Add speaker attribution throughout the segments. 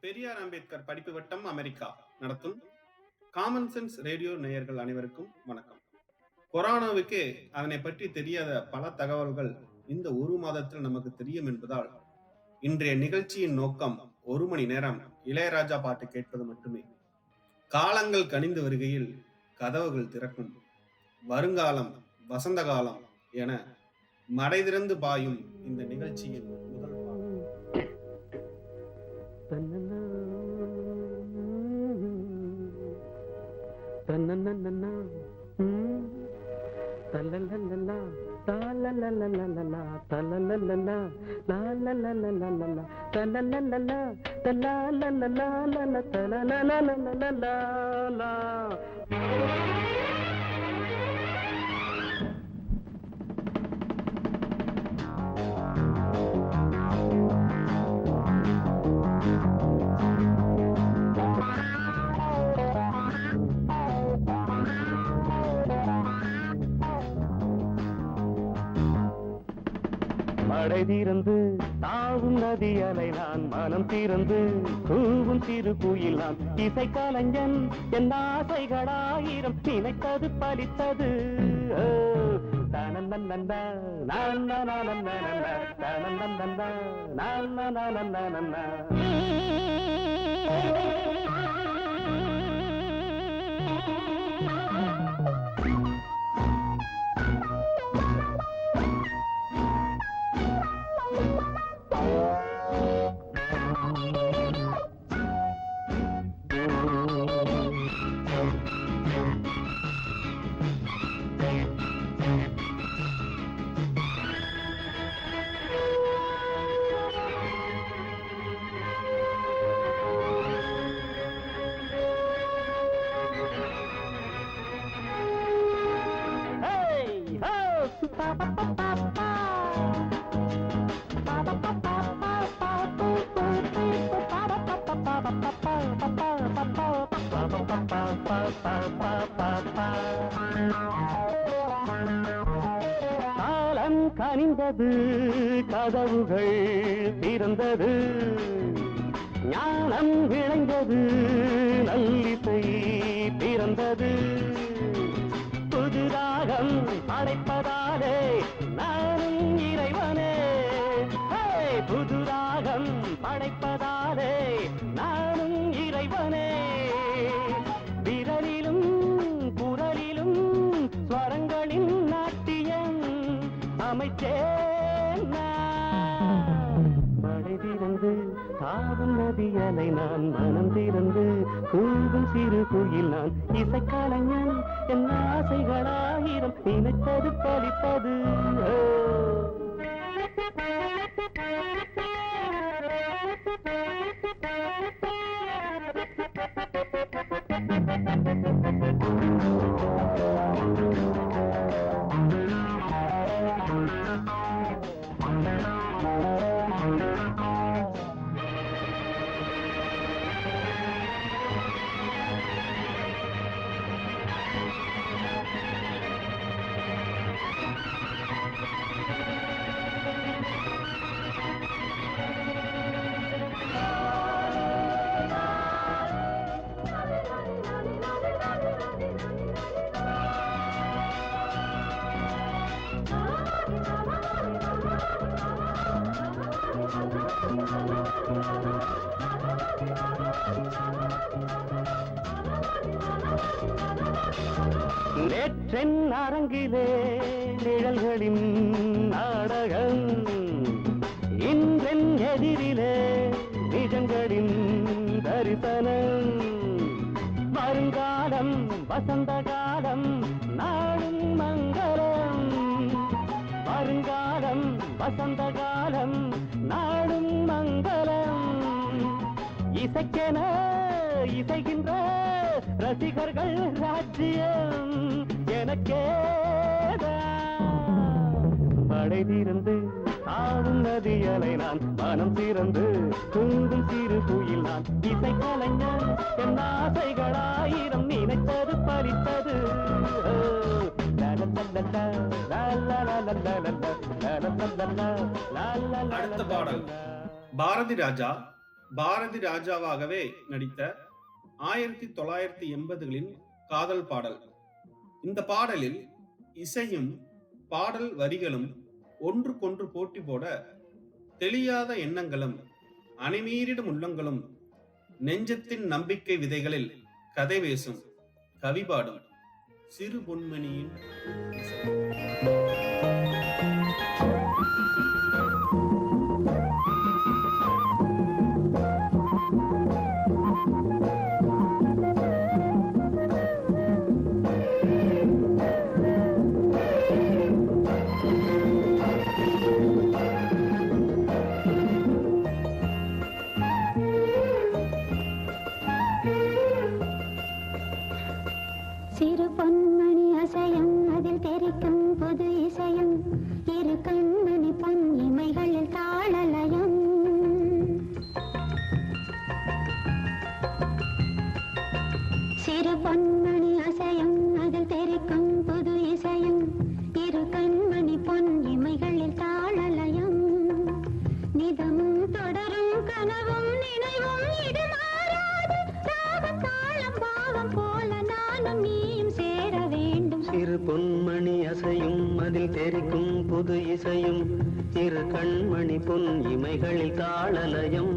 Speaker 1: பெரியார் அம்பேத்கர் படிப்பு வட்டம் அமெரிக்கா நடத்தும் காமன் சென்ஸ் ரேடியோ நேயர்கள் அனைவருக்கும் வணக்கம். கொரோனாவுக்கு அதனை பற்றி தெரியாத பல தகவல்கள் இந்த ஒரு மாதத்தில் நமக்கு தெரியும் என்பதால் இன்றைய நிகழ்ச்சியின் நோக்கம் 1 மணி நேரம் இளையராஜா பாட்டு கேட்பது மட்டுமே. காலங்கள் கனிந்து வருகையில் கதவுகள் திறக்கும், வருங்காலம் வசந்த காலம் என மடை திறந்து பாயும் இந்த நிகழ்ச்சியின் முதல்
Speaker 2: மழை தீர்ந்து தாவும் நதி அலை நான் மனம் தீர்ந்து கூவும் சிறு குயில் நான் இசை கலைஞன் என் ஆசைகளாயிரம் நினைத்தது பலித்தது. காலம் கனிந்தது, கதவுகள் திறந்தது, ஞானம் விளைந்தது, நல்லிசை பிறந்தது. புதுராகம் படைப்பதாலே நானும் இறைவனே, புதுராகம் படைப்பதாலே நானும் இறைவனே. விரலிலும் குரலிலும் ஸ்வரங்களின் நாட்டியம் அமைச்சேன் நான். மழை திறந்து தாவும் நதியலை நான், மனம் திறந்து கூவும் சிறு குயில் நான். இசைக்கலைஞன் என் ஆசைகளாயிரம் நினைத்தது பலித்தது. நேற்றென் அரங்கிலே நிழல்களின் நாடகம், இன்றென் எதிரிலே நிஜங்களின் தரிசனம். வருங்காலம் வசந்த காலம் நாடும் மங்களம், வருங்காலம் வசந்த காலம் நாடும் மங்களம். இசைக்கென இசைகின்ற ரசிகர்கள் ராஜ்யம் எனக்கேதான். மழை திறந்து ஆடும் நதியலை நான், மனம் திறந்து தூங்கும் சிறு குயில் நான். இசைக்கலைஞன் என் ஆசைகளாயிரம் நினைத்தது பலித்தது.
Speaker 1: அடுத்த பாடல் பாரதி ராஜா. பாரதி ராஜாவாகவே நடித்த 1980களின் காதல் பாடல். இந்த பாடலில் இசையும் பாடல் வரிகளும் ஒன்றுக்கொன்று போட்டி போட, தெளியாத எண்ணங்களும் அணிமீறிடும் உள்ளங்களும் நெஞ்சத்தின் நம்பிக்கை விதைகளில் கதை பேசும் கவி பாடும் சிறு பொன்மணியின் இசை.
Speaker 3: சிறு பொன்மணி அசையும், அதில் தெரிக்கும் புது இசையும், இரு கண்மணி பொன் இமைகளில் தாளலயம். சிறு பொன்மணி அசையும், அதில் தெரிக்கும் புது இசையும், இரு கண்மணி பொன் இமைகளில் தாளலயம். நிதமும் தொடரும் கனவும் நினைவும் இடுமாறாது, ராகம் தாளம் பாவம் போல நானும் நீயும் சேர வேண்டும்.
Speaker 2: சிறு பொன்மணி அசையும், அதில் தெரிக்கும் புது இசையும், இரு கண்மணி பொன் இமைகளில் தாளலயம்.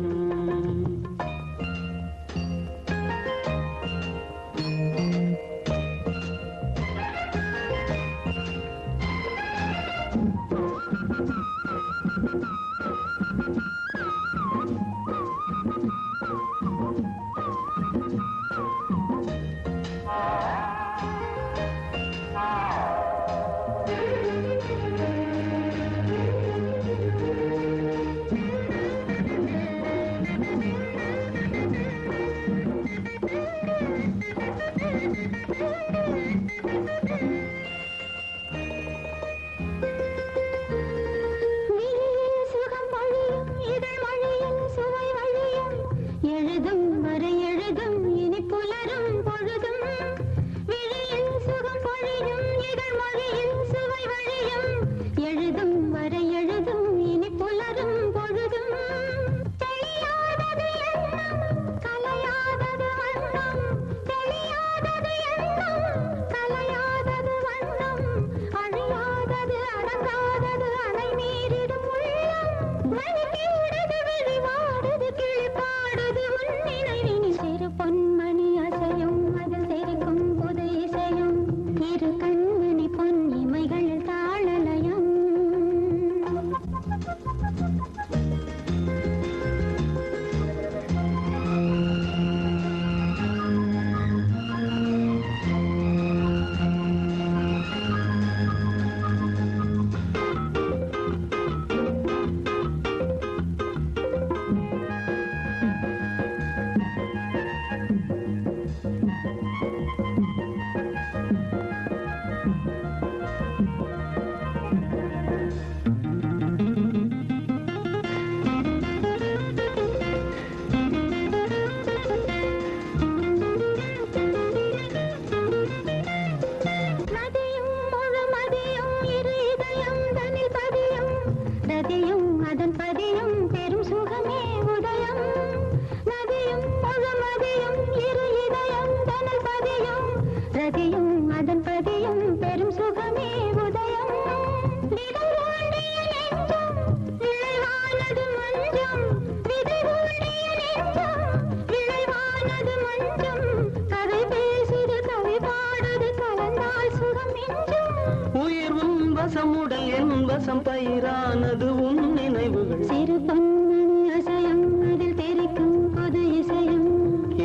Speaker 2: வசமுடல் என் வசம் பயிரானது உன் நினைவுகள்.
Speaker 3: சிறு பொன்மணி அசையும் அதில் தெரிக்கும் புது இசையும்.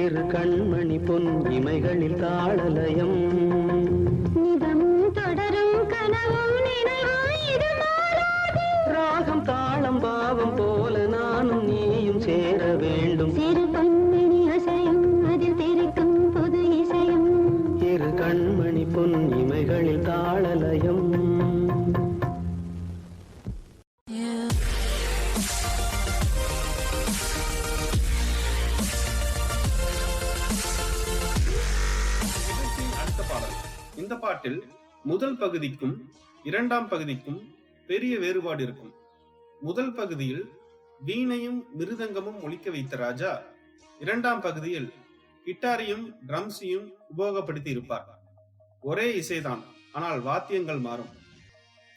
Speaker 2: இரு கண்மணி பொன் இமைகளில் தாளலயம்.
Speaker 3: நிதம் தொடரும் கனவும் நினைவும் இது மாறாது.
Speaker 2: ராகம் தாளம் பாவம் போல நானும் நீயும் சேர வேண்டும்.
Speaker 3: சிறு பொன்மணி அசையும் அதில் தெரிக்கும் புது இசையும்.
Speaker 2: இரு கண்மணி பொன் இமைகளில் தாளலயம்.
Speaker 1: அடுத்த பாடல். இந்த பாட்டில் முதல் பகுதிக்கும் இரண்டாம் பகுதிக்கும் பெரிய வேறுபாடு இருக்கும். முதல் பகுதியில் வீணையும் மிருதங்கமும் ஒலிக்க வைத்த ராஜா இரண்டாம் பகுதியில் கிட்டாரையும் ட்ரம்ஸையும் உபயோகப்படுத்தி இருப்பார். ஒரே இசைதான், ஆனால் வாத்தியங்கள் மாறும்.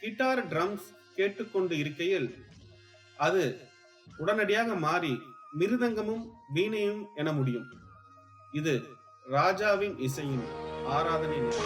Speaker 1: கிட்டார் ட்ரம்ஸ் கேட்டுக்கொண்டு இருக்கையில் அது உடனடியாக மாறி மிருதங்கமும் வீணையும் என முடியும். இது ராஜாவின் இசையின் ஆராதனை நிலை.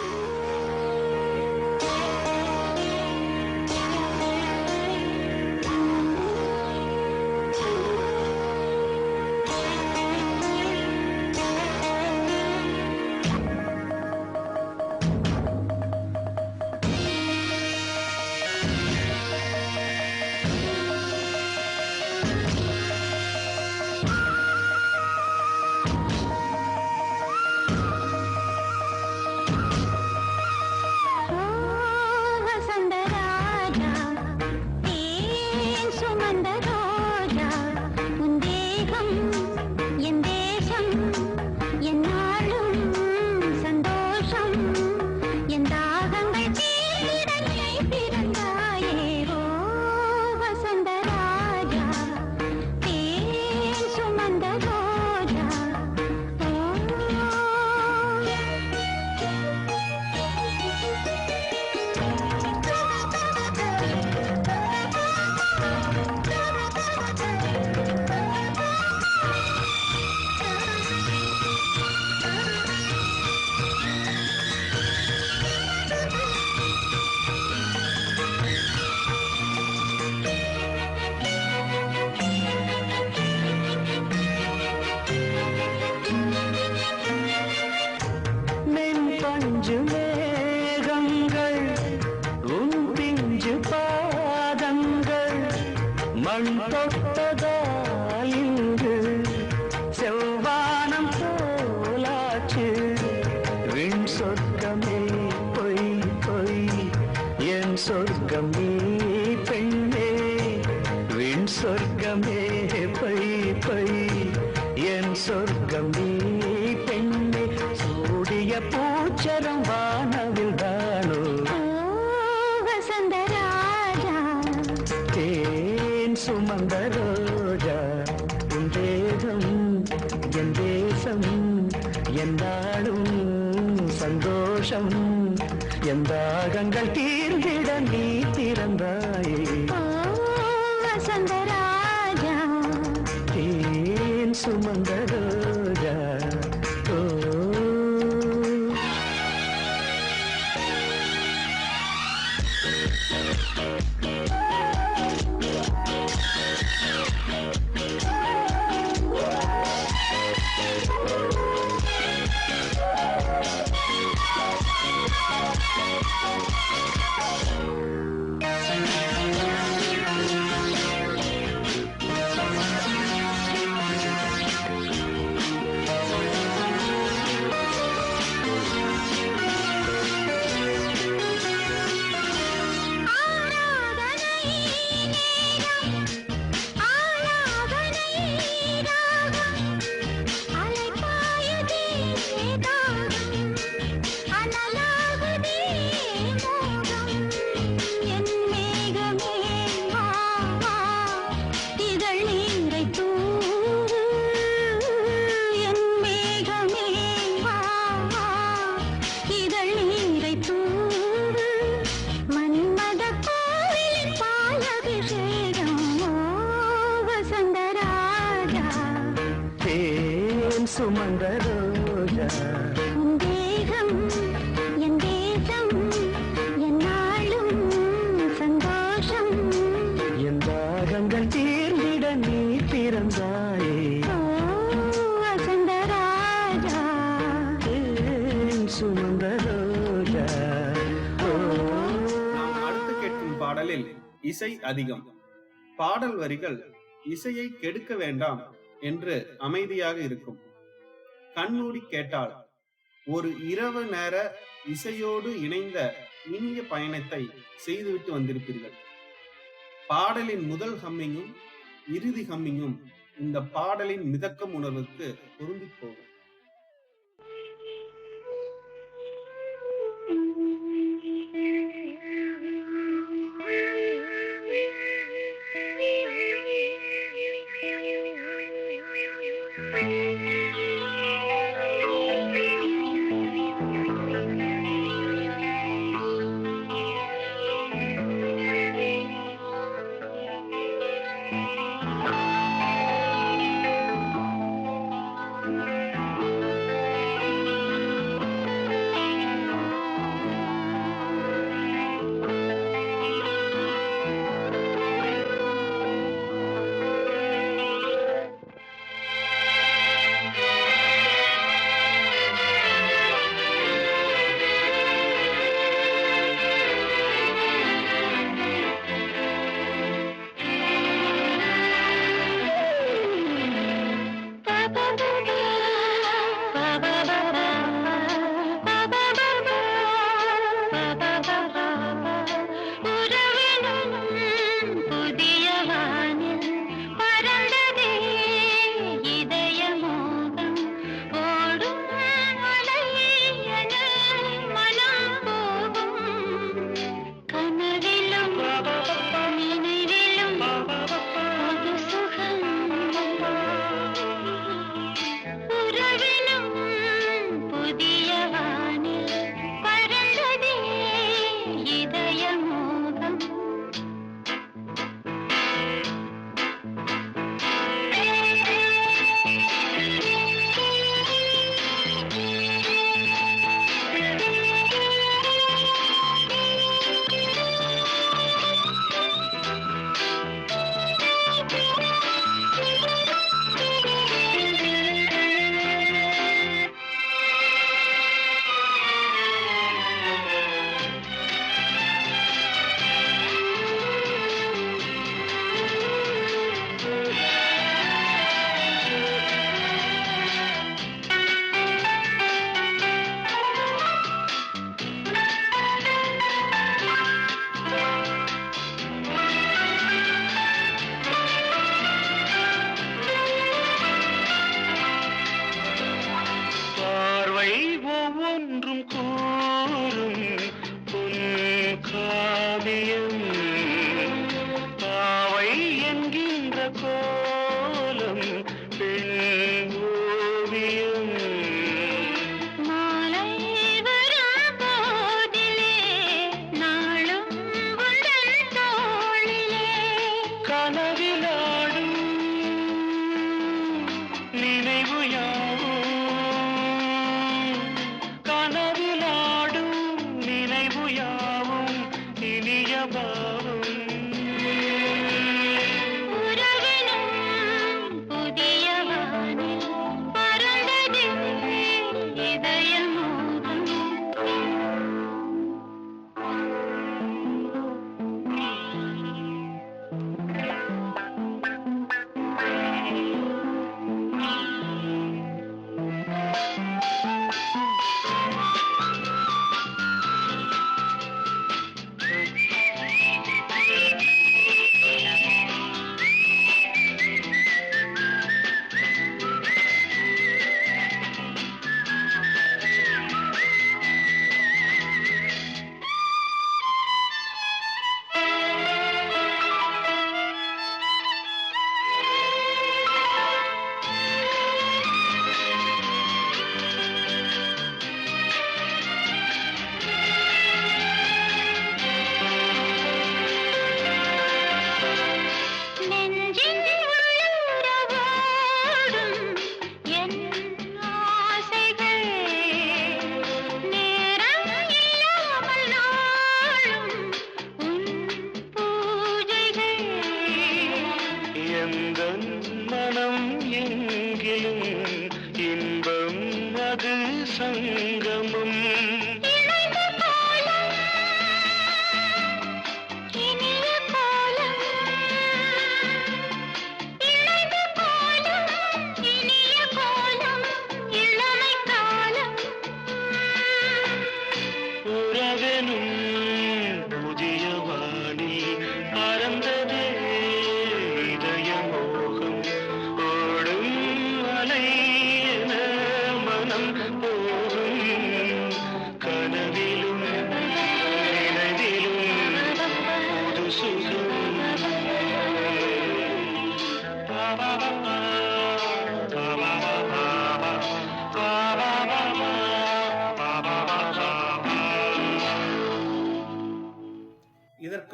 Speaker 2: எந்தாகங்கள் தீர்ந்திட நீ திறந்தாயே
Speaker 3: வசந்தராஜா,
Speaker 2: தேன் சுமந்த ரோஜா.
Speaker 3: அலைபாயுதே தாகம், அனலாகுதே
Speaker 1: பாடலில் இசை அதிகம். பாடல் வரிகள் இசையை கெடுக்க வேண்டாம் என்று அமைதியாக இருக்கும். கண்மூடி கேட்டால் ஒரு இரவு நேர இசையோடு இணைந்த இனிய பயணத்தை செய்துவிட்டு வந்திருப்பீர்கள். பாடலின் முதல் ஹம்மிங்கும் இறுதி ஹம்மிங்கும் இந்த பாடலின் மிதக்கும் உணர்வுக்கு பொருந்தி போகும்.
Speaker 2: ஒவ்வொன்றும் கூறும் பொன் காவியம் பாவை என்கின்ற கோலம் பெண் ஓவியம்
Speaker 3: மாலை வரும் போதிலே நாளும் உந்தன் தோளிலே
Speaker 2: கனவிலாடும் நினைவு யாவும் கனவிலாடும் நினைவு யாவும் இனிய பாவம்
Speaker 3: உறவினும் புதிய வானில் பறந்தது இதய மோகம்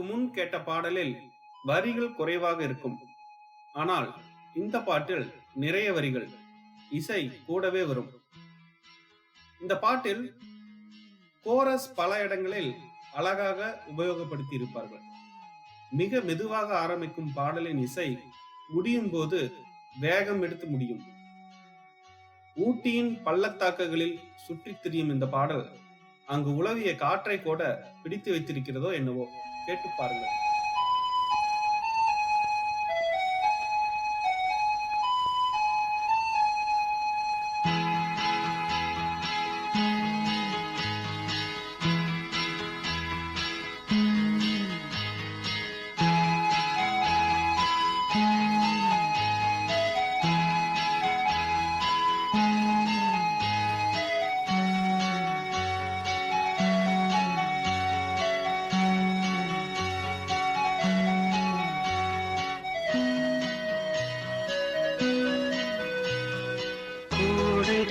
Speaker 1: முன் கேட்ட பாடலில் வரிகள் குறைவாக இருக்கும். ஆனால் இந்த பாட்டில் நிறைய வரிகள், இசை கூடவே வரும். இந்த பாட்டில் கோரஸ் பல இடங்களில் அழகாக உபயோகப்படுத்தி இருப்பார்கள். மிக மெதுவாக ஆரம்பிக்கும் பாடலின் இசை முடியும் போது வேகம் எடுத்து முடியும். ஊட்டியின் பள்ளத்தாக்குகளில் சுற்றித் திரியும் இந்த பாடல் அங்கு உலவிய காற்றை கூட பிடித்து வைத்திருக்கிறதோ என்னவோ, கேட்டு பாருங்கள்.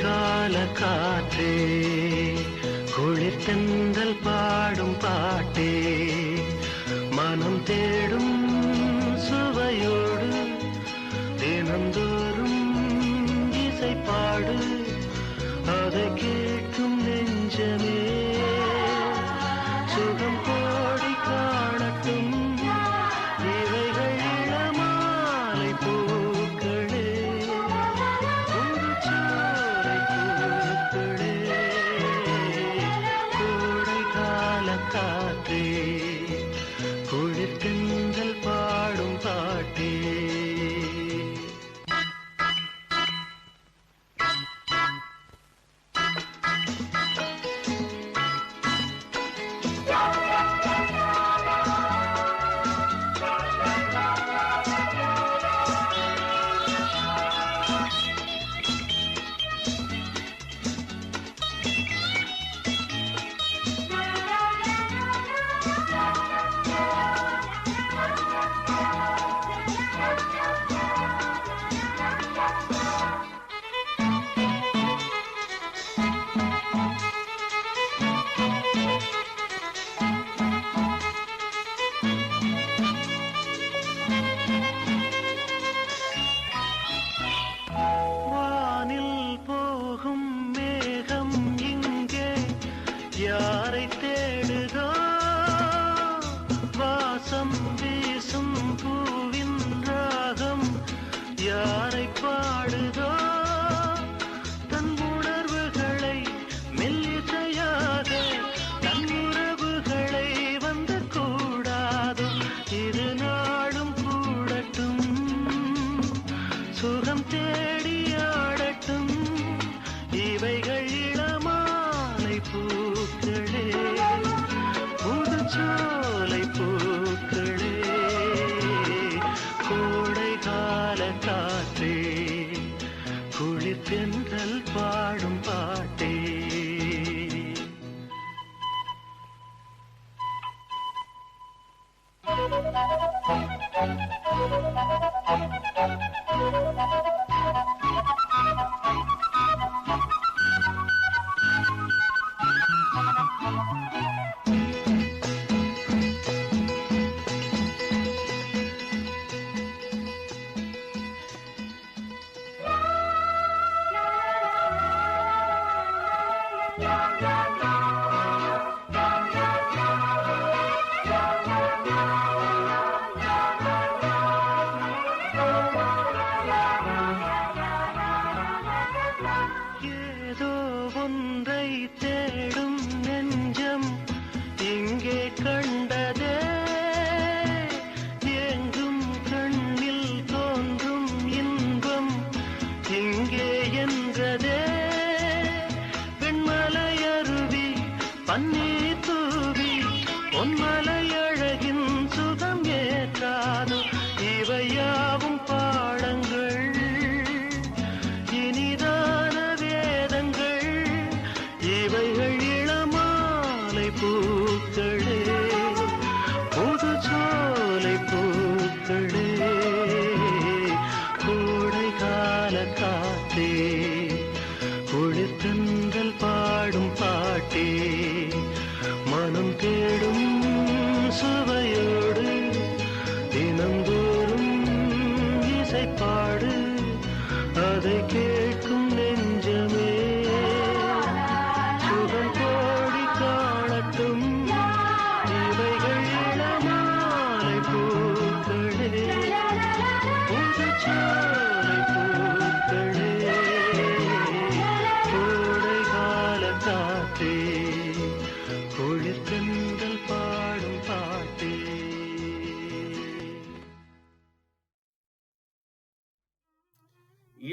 Speaker 2: கால காற்றே, குளிர்தென்றல் பாடும் பாட்டே, மனம் தேடும் சுவையோடு தினந்தோறும் இசை பாடு, அதை கேட்கும் நெஞ்சமே சுகம் கோடி காணட்டும். இவைகள் இளமாலை பூக்களே, புதுச்சோலை பூக்களே, கோடை கால காற்றே, குளிர்தென்றல் பாடும் பாட்டே. வானில் போகும் மேகம் இங்கே யாரை தேடுதோ, வாசம் வீசும் பூவின் ராகம் யாரை பாடுதோ, தன் உணர்வுகளை மெல்லிசையாக தன் உறவுகளை வந்து கூடாதோ, இது நாளும் கூடட்டும், சுகம் தேடி ஆடட்டும். இவைகள் இளமாலை பூக்களே, புதுச்சோலை பூக்களே, கோடை கால காற்றே, குளிர்தென்றல் பாடும் பாட்டே.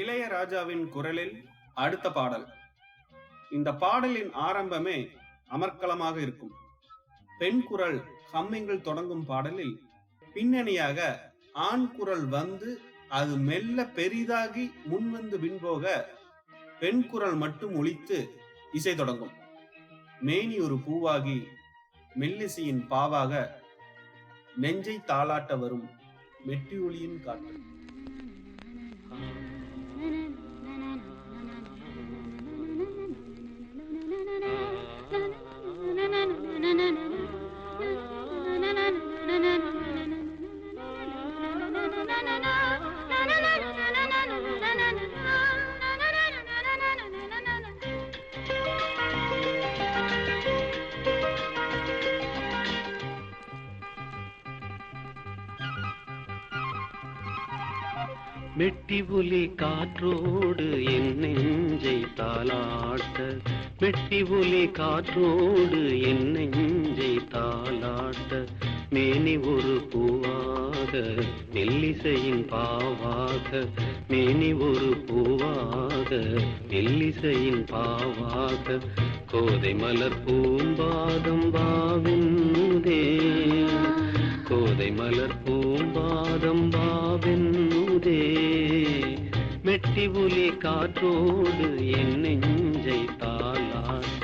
Speaker 1: இளையராஜாவின் குரலில் அடுத்த பாடல். இந்த பாடலின் ஆரம்பமே அமர்க்களமாக இருக்கும். பெண் குரல் ஹம்மிங்கில் தொடங்கும் பாடலில் பின்னணியாக ஆண் குரல் வந்து அது மெல்ல பெரிதாகி முன்வந்து பின்போக பெண் குரல் மட்டும் ஒலித்து இசை தொடங்கும். மேனி ஒரு பூவாகி மெல்லிசையின் பாவாக நெஞ்சை தாளாட்ட வரும் மெட்டி ஒளியின் காற்று.
Speaker 2: மெட்டி ஒலி காற்றோடு என் நெஞ்சை தாளாட்ட, மெட்டி ஒலி காற்றோடு என் நெஞ்சை தாளாட்ட, மேனி ஒரு பூவாக மெல்லிசையின் பாவாக, மேனி ஒரு பூவாக மெல்லிசையின் பாவாக, கோதை மலர் பூம்பாதம் பாவின்னே, கோதை மலர் பூம்பாதம் பாவென்னுதே, மெட்டி ஒலி காற்றோடு என் நெஞ்சை தாளாட்ட.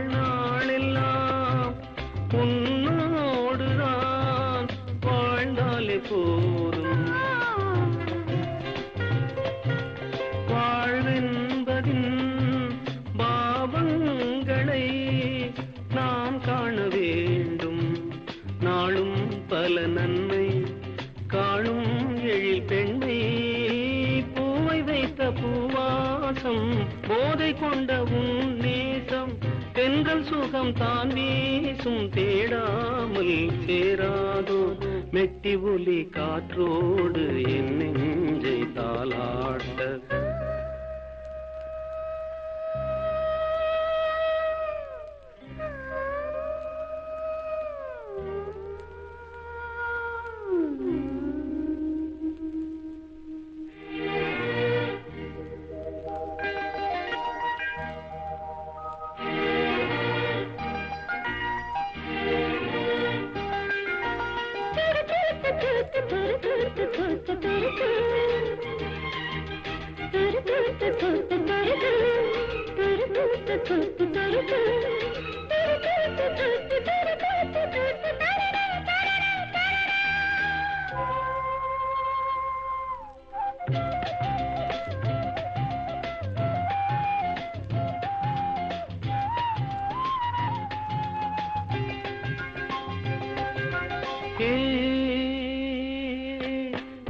Speaker 2: வாழ்நாளெல்லாம் உன்னோடுதான் வாழ்ந்தாலே போதும், வாழ்வென்பதின் பாவங்களை நாம் காண வேண்டும், நாளும் பல நன்மை காணும் எழில் பெண்ணை, பூவை வைத்த பூவாசம் போதை கொண்ட உன் நேசம், பெண்கள் சுகம் தான் வீசும் தேடாமல் சேராதோ, மெட்டி ஒலி காற்றோடு என் நெஞ்சை தாளாட்ட.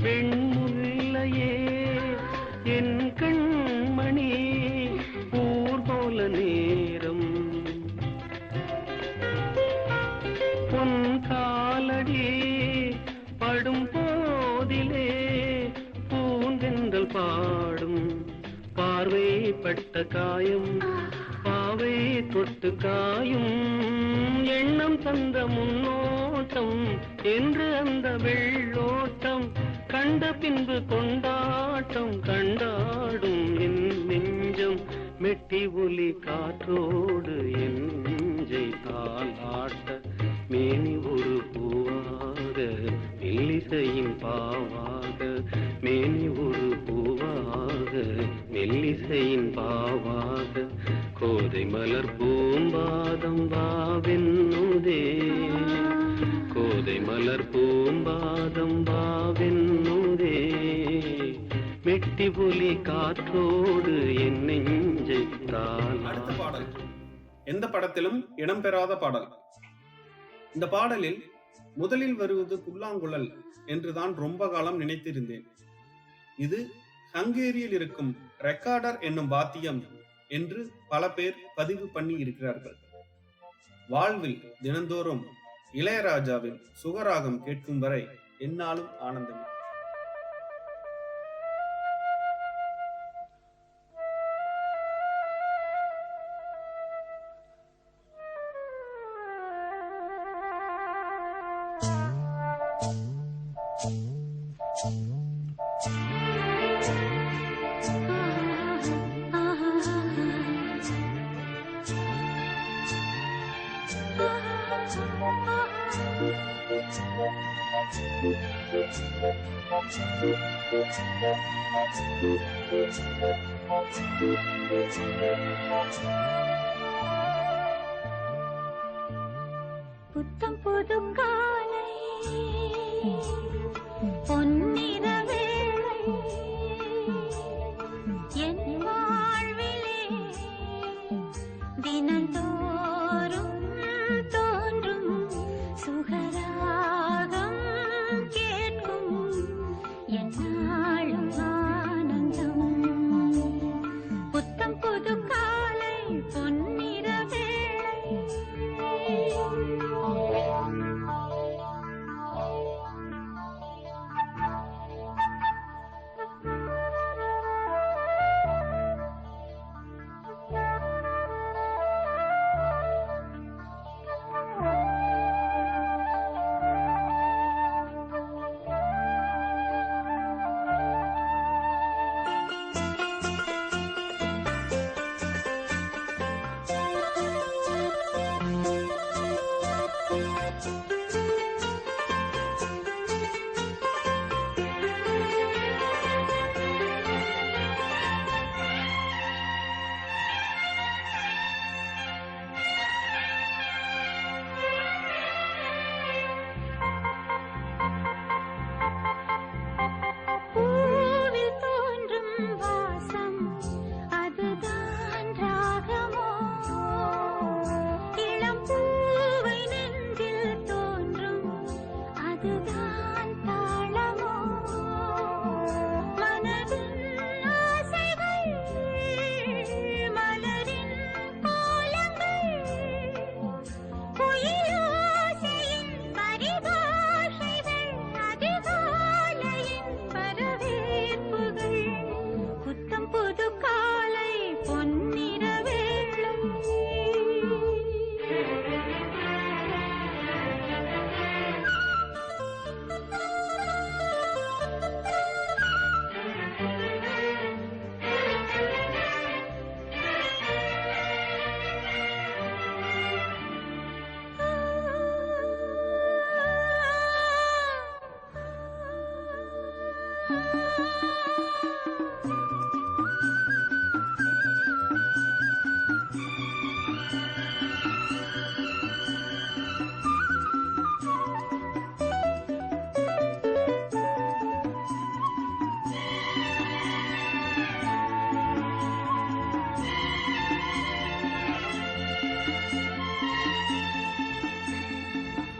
Speaker 2: வெண்முல்லையே என் கண்மணி ஊர் போல நேரம், பொன் காலடி படும் போதிலே பூந்தென்றல் பாடும், பார்வைப்பட்ட காயம் பாவை தொட்டு காயும், எண்ணம் தந்த முன்னோட்டம் என்று அந்த வெள்ளோட்டம், கண்ட பின்பு கொண்டாட்டம் கண்டாடும் என் நெஞ்சம், மெட்டி ஒலி காற்றோடு என் நெஞ்சை தாளாட்ட, மேனி ஒரு பூவாக மெல்லிசையின் பாவாக, மேனி ஒரு பூவாக மெல்லிசையின் பாவாக, கோதை மலர் பூம்பாதம் பாவென்னுதே, கோதை மலர் பூம்பாதம் பாவென்னுதே. சிட்டுப்புலி காற்றோடு என் நெஞ்சை
Speaker 1: அடுத்த பாடல் எந்த படத்திலும் இடம்பெறாத பாடல். இந்த பாடலில் முதலில் வருவது புல்லாங்குழல் என்றுதான் ரொம்ப காலம் நினைத்திருந்தேன். இது ஹங்கேரியில் இருக்கும் ரெக்கார்டர் என்னும் வாத்தியம் என்று பல பேர் பதிவு பண்ணி இருக்கிறார்கள். வாழ்வில் தினந்தோறும் இளையராஜாவின் சுகராகம் கேட்கும் வரை என்னாலும் ஆனந்தமே.
Speaker 3: புத்தம் புது காலை பொன்னிற வேளை என் வாழ்விலே தினந்தோறும் தோன்றும் சுகராகம் கேட்கும் என்னாலும் ஆனந்தம். புத்தம் புது காலை பொன்னிற வேளை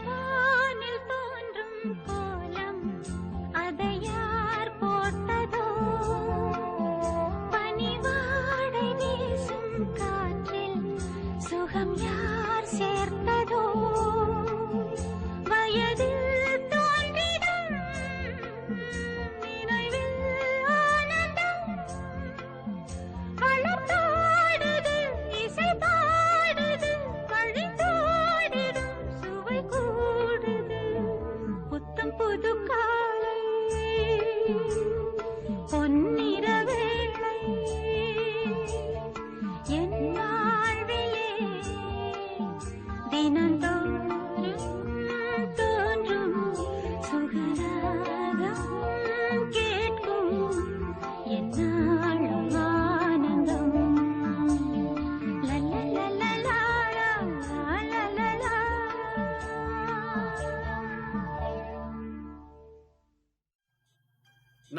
Speaker 3: வானில் தோன்றும் கோலம் அதை யார் போட்டதோ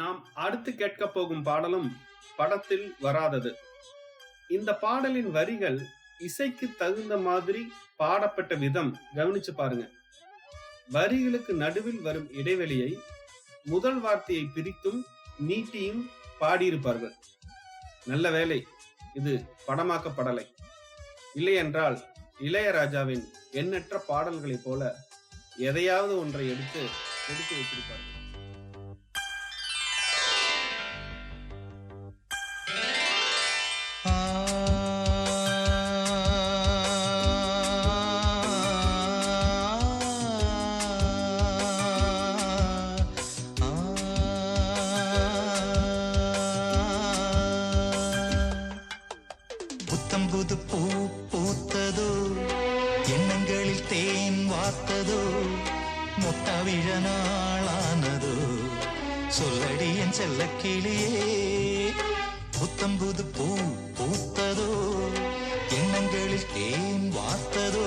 Speaker 1: நாம் அடுத்து கேட்க போகும் பாடலும் படத்தில் வராதது. இந்த பாடலின் வரிகள் இசைக்கு தகுந்த மாதிரி பாடப்பட்ட விதம் கவனிச்சு பாருங்க. வரிகளுக்கு நடுவில் வரும் இடைவெளியை முதல் வார்த்தையை பிரித்தும் நீட்டியும் பாடியிருப்பார்கள். நல்ல வேளை இது படமாக்கப்படலை. இல்லையென்றால் இளையராஜாவின் எண்ணற்ற பாடல்களைப் போல எதையாவது ஒன்றை எடுத்து வைத்திருப்பார்கள்.
Speaker 4: புத்தம்புது பூ பூத்ததோ, எண்ணங்களில் தேன் வார்த்ததோ, முட்டாவிழ நாளானதோ, சொல்லடி என் செல்ல கிளியே. புத்தம்புது பூ பூத்ததோ, எண்ணங்களில் தேன் வார்த்ததோ,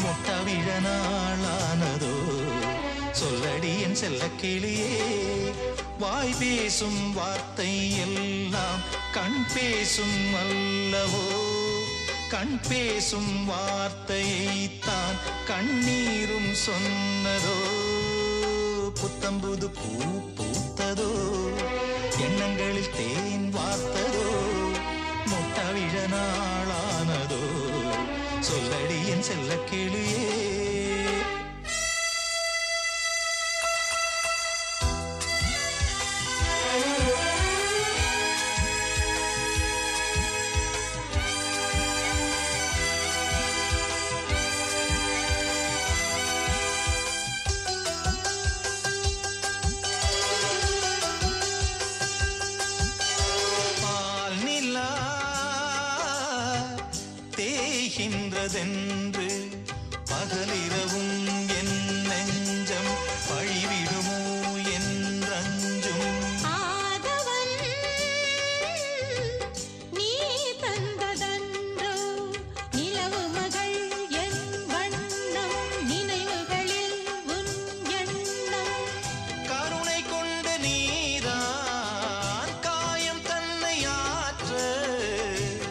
Speaker 4: முட்டாவிழ நாளானதோ, சொல்லடி என் செல்ல கிளியே. வாய் பேசும் வார்த்தை எல்லாம் கண் பேசும் அல்லவோ, கண் பேசும் வார்த்தையைத்தான் கண்ணீரும் சொன்னதோ. புத்தம்புது பூ பூத்ததோ, எண்ணங்களில் தேன் வார்த்ததோ, முட்டாவிழ நாளானதோ, சொல்லடி என் செல்ல கிளியே. தேய்கின்றதென்று பகலிரவும் என் நெஞ்சம் பழிவிடுமோ என்றஞ்சும்.
Speaker 3: ஆதவன் நீ தந்ததன்றோ நிலவு மகள் என் வண்ணம், நினைவுகளில் உன் எண்ணம்.
Speaker 4: கருணை கொண்ட நீதான் காயம் தன்னை ஆற்ற,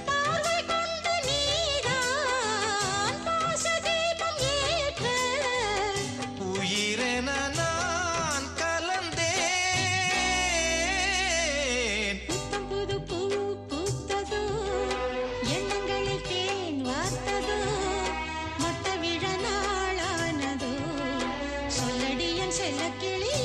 Speaker 3: பார்வை கொண்டு நீதான் பாசதீபம் ஏற்ற.
Speaker 4: உயிரென நான் கலந்தேன்.
Speaker 3: புத்தம் புது பூ பூத்ததோ, எண்ணங்களில் தேன் வார்த்ததோ, மொட்ட விழ நாளானதோ, சொல்லடி என் செல்லக் கிளியே.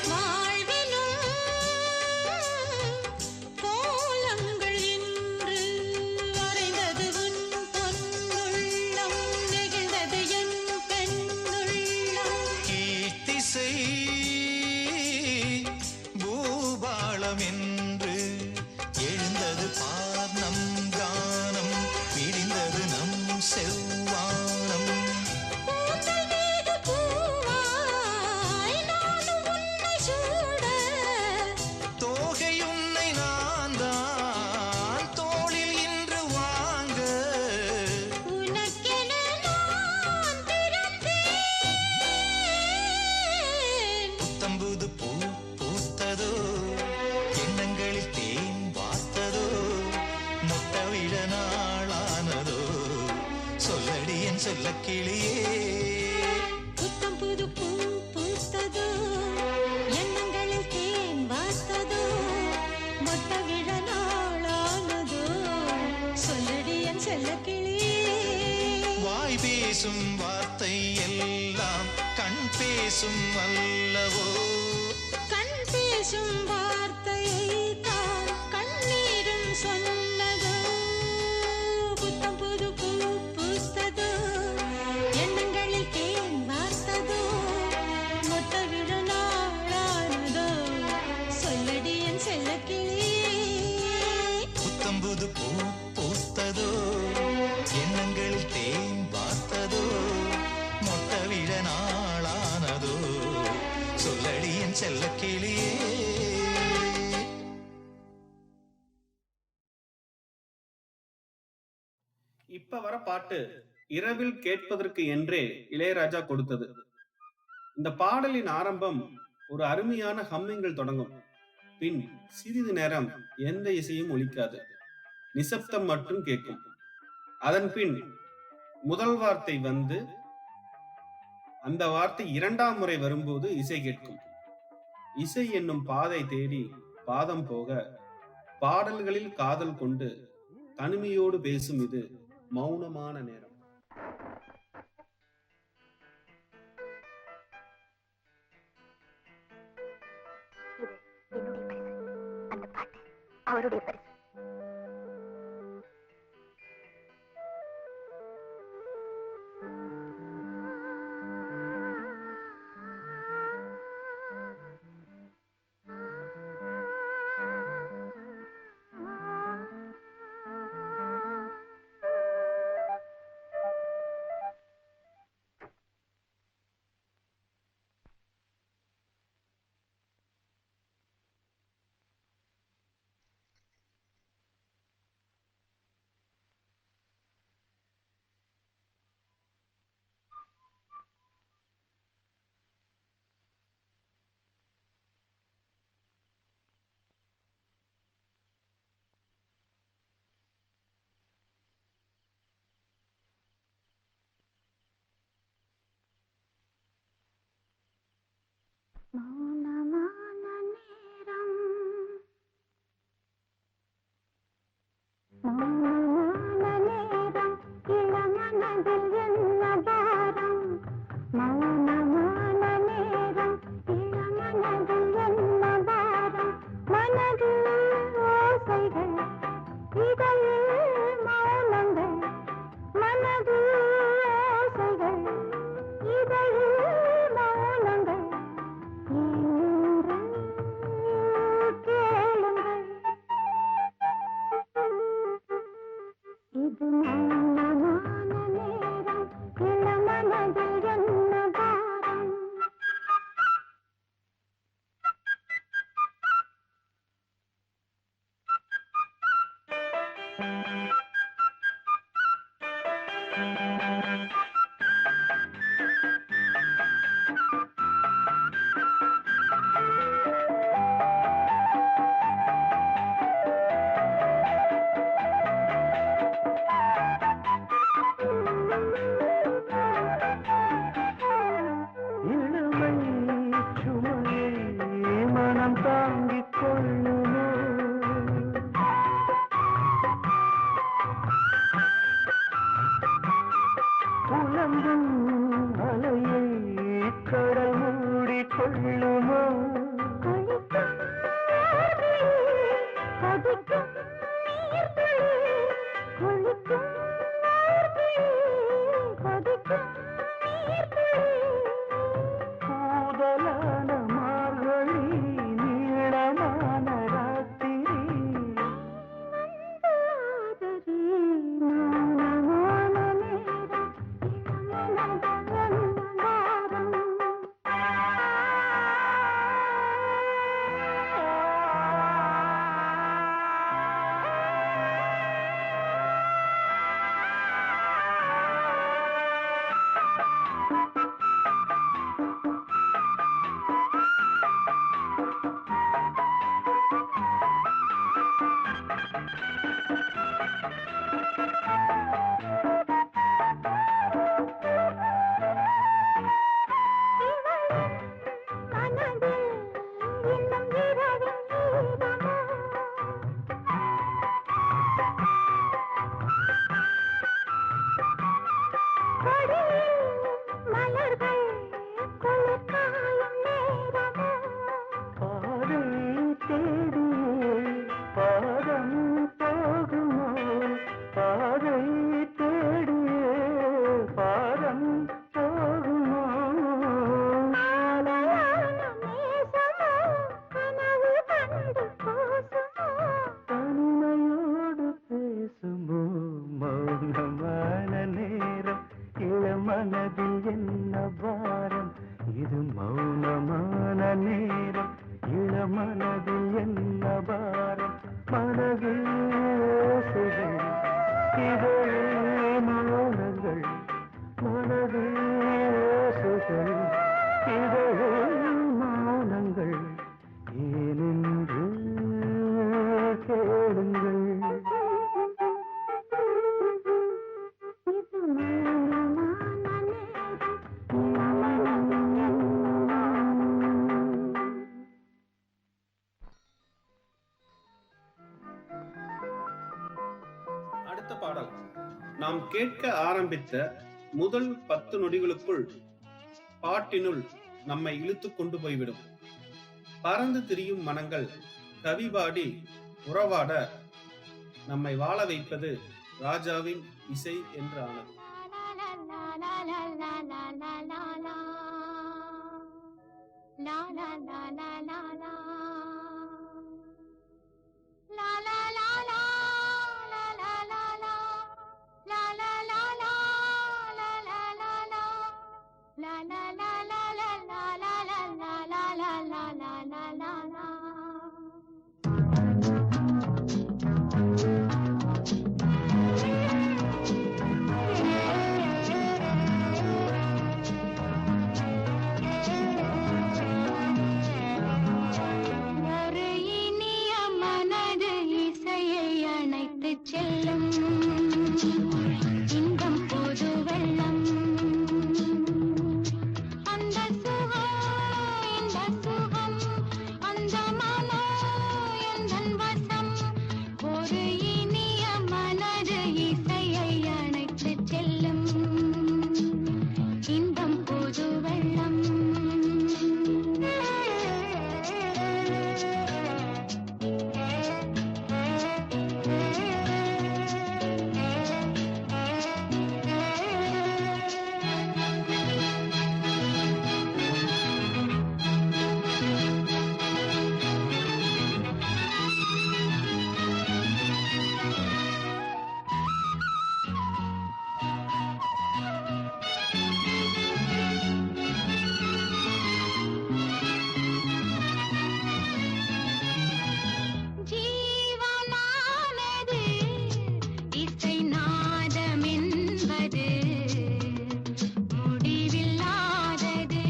Speaker 3: வாழ்விலும் கோலங்கள் இன்று வரைந்தது உன் பொன்னுள்ளம், நெகிழ்ந்தது என் பெண்ணுள்ளம்.
Speaker 4: கீர்த்திசை பூபாளம் என்று எழுந்தது பார் நம் கானம், விரிந்தது நம் செவ்வானம்.
Speaker 3: பூக்கள் மீது பூவாய் நானும் உன்னை சூட,
Speaker 4: தோகை உன்னை நான் தான் தோளில் இன்று வாங்க.
Speaker 3: உனக்கென நான் பிறந்தேன்.
Speaker 4: புத்தம்புது பூ பூத்ததோ, எண்ணங்களில் தேன் வார்த்ததோ, முட்டவிழ நாளானதோ, சொல்லடி என் சொல்ல கிளியே.
Speaker 3: புத்தம் புது பூ பூத்ததோ, எண்ணங்களில் தேன் வார்த்ததோ, மொட்ட விழ நாளானதோ, சொல்லடி என் செல்லக் கிளியே.
Speaker 4: வாய் பேசும் வார்த்தை எல்லாம் கண் பேசும் அல்லவோ,
Speaker 3: கண் பேசும் வார்த்தையைத்தான் கண்ணீரும் சொன்னதோ. புத்தம் புது பூ பூத்ததோ, எண்ணங்களில் தேன் வார்த்ததோ, மொட்ட விழ
Speaker 1: இப்ப வர பாட்டு இரவில் கேட்பதற்கு என்றே இளையராஜா கொடுத்தது. இந்த பாடலின் ஆரம்பம் ஒரு அருமையான ஹம்மிங்கில் தொடங்கும். பின் சிறிது நேரம் எந்த இசையும் ஒலிக்காது, நிசப்தம் மட்டும் கேட்கும். அதன் பின் முதல் வார்த்தை வந்து அந்த வார்த்தை இரண்டாம் முறை வரும்போது இசை கேட்கும். இசை என்னும் பாதை தேடி பாதம் போக பாடல்களில் காதல் கொண்டு தனிமையோடு பேசும் இது மௌனமான நேரம்.
Speaker 3: அவருடைய பரிசு. மௌனமான நேரம், மௌனமான நேரம், இளமனதில் என்ன பாரம். மௌனமான நேரம், இளமனதில் என்ன பாரம். மனதில் ஓசைகள், இதழில் மௌனங்கள். மனதில் ஓசைகள், இதழில் மௌனங்கள். இது மௌனமான நேரம், இளமனதில் என்ன பாரம்.
Speaker 2: இளமை சுமையை மனம் தாங்கிக் கொள்ளுமோ? புலம்பும் அலையை கடல் மூடிக் கொள்ளுமோ?
Speaker 3: கொதிக்கும் நீர்த்துளி, கொதிக்கும் நீர்த்துளி, கொதிக்கும் நீர்த்துளி.
Speaker 2: கூதலான மார்கழி, நீளமான ராத்திரி.
Speaker 3: மந்தாதரி, மௌனமான நேரம், இளமனதில் என்ன பாரம். மனதில் இன்னும் இரவின் ஈரமோ. கொடியில் மலர்கள் குளிர்காயும் நேரமோ.
Speaker 2: பாதை தேடியே பாதம் போகுமோ? பாதை தேடியே பாதம் போகுமோ?
Speaker 3: ஆலையான நேசமோ, கனவு கண்டு கூசுமோ.
Speaker 2: தனிமையோடு பேசுமோ? மௌனமான நேரம், இளமனதில் என்ன பாரம். இது மௌனமான நேரம், இளமனதில் என்ன பாரம். மனதில் ஓசைகள், இதழில் மனதில் ஓசைகள், இதழில் மௌனங்கள், ஏனென்று கேளுங்கள்.
Speaker 1: அடுத்த பாடல் நாம் கேட்க ஆரம்பித்த முதல் 10 நொடிகளுக்குள் பாட்டினுள் நம்மை இழுத்து கொண்டு போய்விடும். பறந்து திரியும் மனங்கள் கவி பாடி உறவாட நம்மை வாழ வைப்பது ராஜாவின் இசை என்று ஆனது.
Speaker 3: ஒரு இனிய மனது இசையை அணைத்து செல்லும் இன்பம் புது வெள்ளம். அந்த சுகம் இந்த சுகம் அந்த மனம் எந்தன் வசம். ஒரு இனிய மனது இசையை அணைத்து செல்லும் இன்பம் புது வெள்ளம். ஜீவனானது இசை நாதம் என்பது முடிவில்லாதது.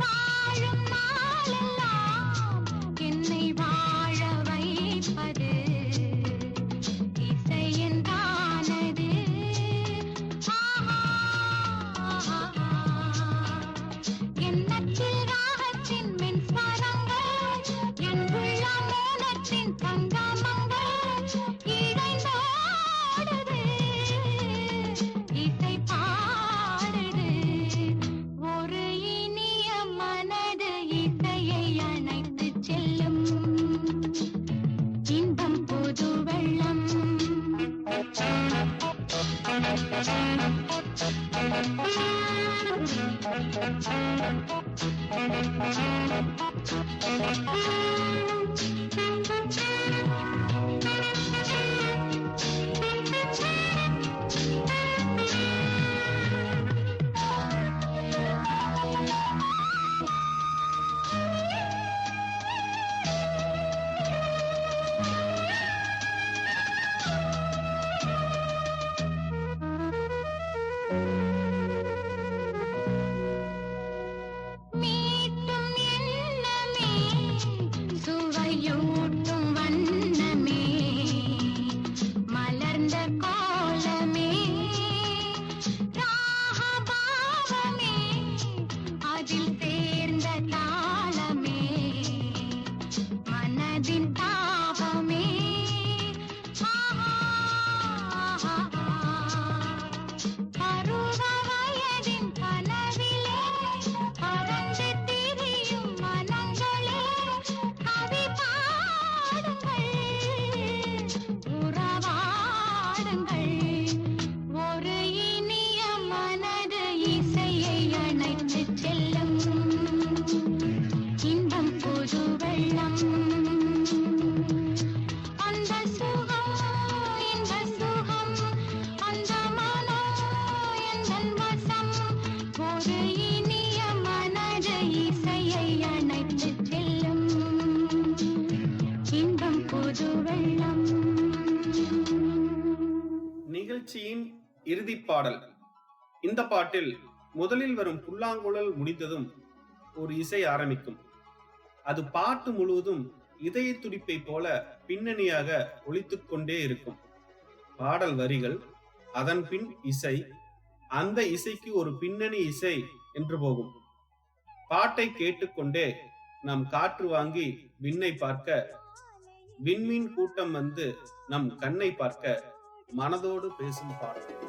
Speaker 3: வாழும் நாளெல்லாம் என்னை வாழ வைப்பது இசையின் தானது. எண்ணத்தில் ராகத்தின் மின்சாரங்கள், என் உள்ளம் மோனத்தின் சங்கமங்கள் இணைந்தோடுது, இசை பாடுது. ஒரு இனிய மனது இசையை அணைத்து செல்லும் இன்பம் புது வெள்ளம். மீட்டும் எண்ணமே சுவையூட்டும் வண்ணமே மலர்ந்த கோலமே ராகபாவமே அதில் சேர்ந்த தாளமே மனதின் தாபமே. பருவ வயதின் கனவிலே பறந்து திரியும் மனங்களே கவி பாடுங்கள், உறவாடுங்கள். ஒரு இனிய மனது இசையை அணைத்து செல்லும் இன்பம் புது வெள்ளம். அந்த சுகம் இந்த சுகம் அந்த மனம் எந்தன் வசம். ஒரு இனிய மனது இசையை அணைத்து செல்லும் இன்பம் புது வெள்ளம்.
Speaker 1: நிகழ்ச்சியின் இறுதிப் பாடல் இந்த பாட்டில் முதலில் வரும் புல்லாங்குழல் முடிந்ததும் ஒரு இசை ஆரம்பிக்கும். அது பாட்டு முழுவதும் இதய துடிப்பை போல பின்னணியாக ஒலித்துக் கொண்டே இருக்கும். பாடல் வரிகள், அதன் பின் இசை, அந்த இசைக்கு ஒரு பின்னணி இசை என்று போகும். பாட்டை கேட்டுக்கொண்டே நாம் காற்று வாங்கி விண்ணை பார்க்க, விண்மீன் கூட்டம் வந்து நம் கண்ணை பார்க்க மனதோடு பேசும் பாடல்.